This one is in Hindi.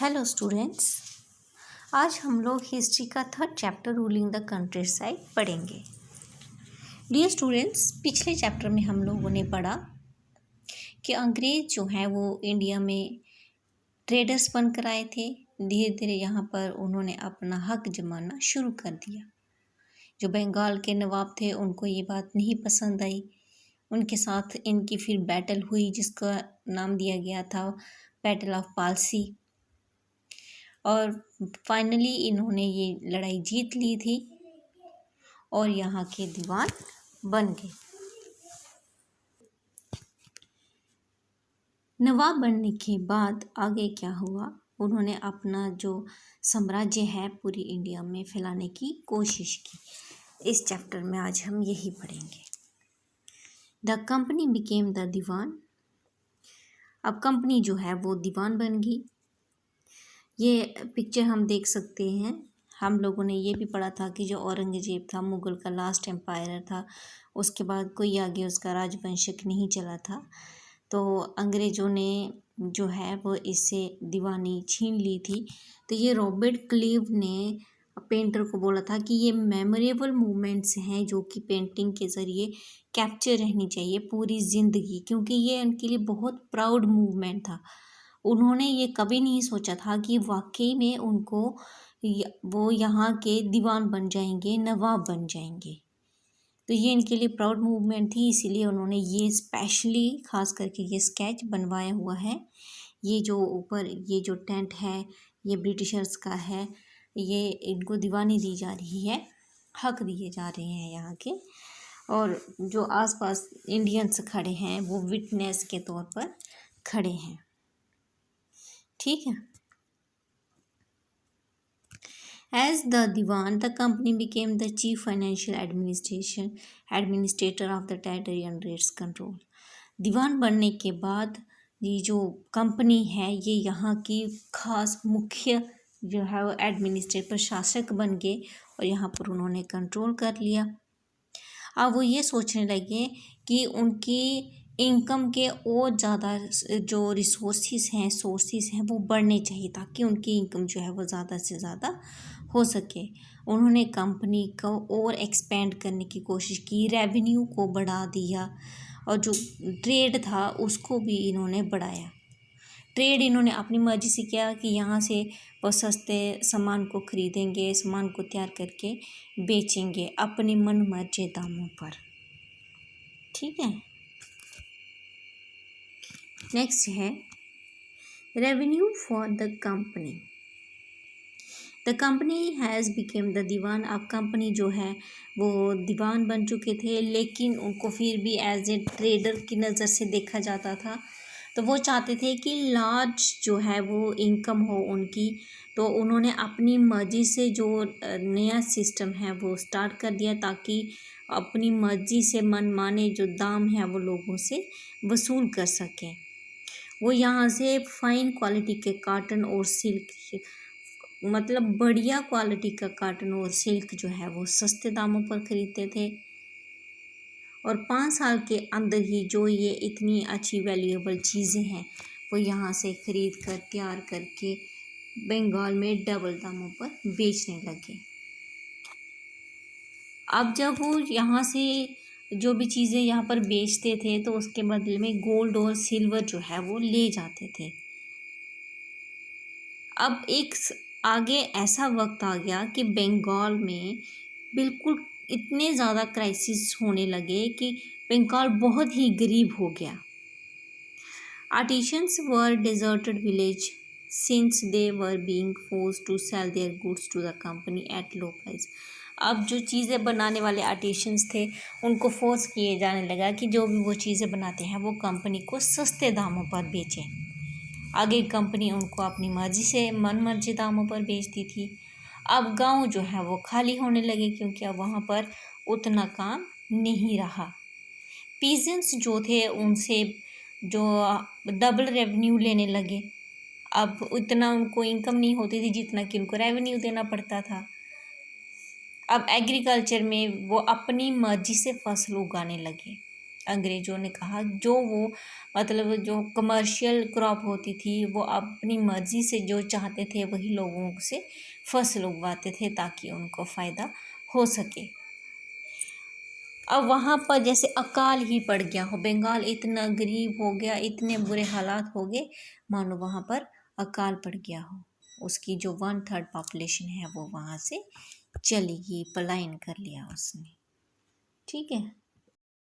Hello students. आज हम लोग हिस्ट्री का third chapter ruling the country side पढ़ेंगे। डियर स्टूडेंट्स, पिछले चैप्टर में हम लोगों ने पढ़ा कि अंग्रेज जो हैं वो इंडिया में ट्रेडर्स बनकर आए थे। धीरे धीरे यहाँ पर उन्होंने अपना हक जमाना शुरू कर दिया। जो बंगाल के नवाब थे उनको ये बात नहीं पसंद आई। उनके साथ इनकी फिर बैटल हुई जिसका नाम दिया गया था बैटल ऑफ पालसी, और फाइनली इन्होंने ये लड़ाई जीत ली थी और यहाँ के दीवान बन गए। नवाब बनने के बाद आगे क्या हुआ, उन्होंने अपना जो साम्राज्य है पूरी इंडिया में फैलाने की कोशिश की। इस चैप्टर में आज हम यही पढ़ेंगे। The company became the Diwan. अब कंपनी जो है वो दीवान बन गई। ये पिक्चर हम देख सकते हैं। हम लोगों ने ये भी पढ़ा था कि जो औरंगजेब था, मुग़ल का लास्ट एम्पायर था, उसके बाद कोई आगे उसका राजवंशक नहीं चला था। तो अंग्रेज़ों ने जो है वो इससे दीवानी छीन ली थी। तो ये रॉबर्ट क्लीव ने पेंटर को बोला था कि ये मेमोरेबल मोमेंट्स हैं जो कि पेंटिंग के ज़रिए कैप्चर रहनी चाहिए पूरी ज़िंदगी, क्योंकि ये उनके लिए बहुत प्राउड मूवमेंट था। उन्होंने ये कभी नहीं सोचा था कि वाकई में उनको वो यहाँ के दीवान बन जाएंगे, नवाब बन जाएंगे। तो ये इनके लिए प्राउड मूवमेंट थी, इसीलिए उन्होंने ये स्पेशली खास करके ये स्केच बनवाया हुआ है। ये जो ऊपर ये जो टेंट है ये ब्रिटिशर्स का है। ये इनको दीवानी दी जा रही है, हक दिए जा रहे हैं यहाँ के, और जो आसपास इंडियंस खड़े हैं वो विटनेस के तौर पर खड़े हैं। ठीक है। As the Diwan, the company became the chief financial administrator of the territory under its control. दीवान बनने के बाद ये जो कंपनी है ये यहाँ की खास मुख्य जो है वो एडमिनिस्ट्रेटर प्रशासक बन गए और यहाँ पर उन्होंने कंट्रोल कर लिया। अब वो ये सोचने लगे कि उनकी इनकम के और ज़्यादा जो रिसोर्सेज हैं, सोर्सेज हैं वो बढ़ने चाहिए ताकि उनकी इनकम जो है वो ज़्यादा से ज़्यादा हो सके। उन्होंने कंपनी को और एक्सपेंड करने की कोशिश की, रेवेन्यू को बढ़ा दिया और जो ट्रेड था उसको भी इन्होंने बढ़ाया। ट्रेड इन्होंने अपनी मर्जी से किया कि यहाँ से वो सस्ते सामान को खरीदेंगे, सामान को तैयार करके बेचेंगे अपने मन मर्जी दामों पर। ठीक है। नेक्स्ट है revenue for the company. The company has become the Diwan. अब कंपनी जो है वो दीवान बन चुके थे, लेकिन उनको फिर भी एज ए ट्रेडर की नज़र से देखा जाता था। तो वो चाहते थे कि लार्ज जो है वो इनकम हो उनकी। तो उन्होंने अपनी मर्ज़ी से जो नया सिस्टम है वो स्टार्ट कर दिया ताकि अपनी मर्ज़ी से मनमाने जो दाम है वो लोगों से वसूल कर सकें। वो यहाँ से फाइन क्वालिटी के कॉटन और सिल्क, मतलब बढ़िया क्वालिटी का कॉटन और सिल्क जो है वो सस्ते दामों पर खरीदते थे, और 5 साल के अंदर ही जो ये इतनी अच्छी वैल्यूएबल चीज़ें हैं वो यहाँ से ख़रीद कर तैयार करके बंगाल में डबल दामों पर बेचने लगे। अब जब वो यहाँ से जो भी चीज़ें यहाँ पर बेचते थे तो उसके बदले में गोल्ड और सिल्वर जो है वो ले जाते थे। अब एक आगे ऐसा वक्त आ गया कि बंगाल में बिल्कुल इतने ज़्यादा क्राइसिस होने लगे कि बंगाल बहुत ही गरीब हो गया। Artisans were deserted village since they were being forced to sell their goods to the company at low price. अब जो चीज़ें बनाने वाले आर्टिशंस थे उनको फोर्स किए जाने लगा कि जो भी वो चीज़ें बनाते हैं वो कंपनी को सस्ते दामों पर बेचें। आगे कंपनी उनको अपनी मर्जी से मन मर्जी दामों पर बेचती थी। अब गांव जो है वो खाली होने लगे क्योंकि अब वहाँ पर उतना काम नहीं रहा। पीजेंट्स जो थे उनसे जो डबल रेवेन्यू लेने लगे। अब उतना उनको इनकम नहीं होती थी जितना कि उनको रेवेन्यू देना पड़ता था। अब एग्रीकल्चर में वो अपनी मर्जी से फसल उगाने लगे। अंग्रेज़ों ने कहा जो वो मतलब जो कमर्शियल क्रॉप होती थी वो अपनी मर्ज़ी से जो चाहते थे वही लोगों से फसल उगवाते थे ताकि उनको फ़ायदा हो सके। अब वहाँ पर जैसे अकाल ही पड़ गया हो, बंगाल इतना गरीब हो गया, इतने बुरे हालात हो गए मानो वहाँ पर अकाल पड़ गया हो। उसकी जो 1/3 पॉपुलेशन है वो वहाँ से चली गई, पलायन कर लिया उसने। ठीक है।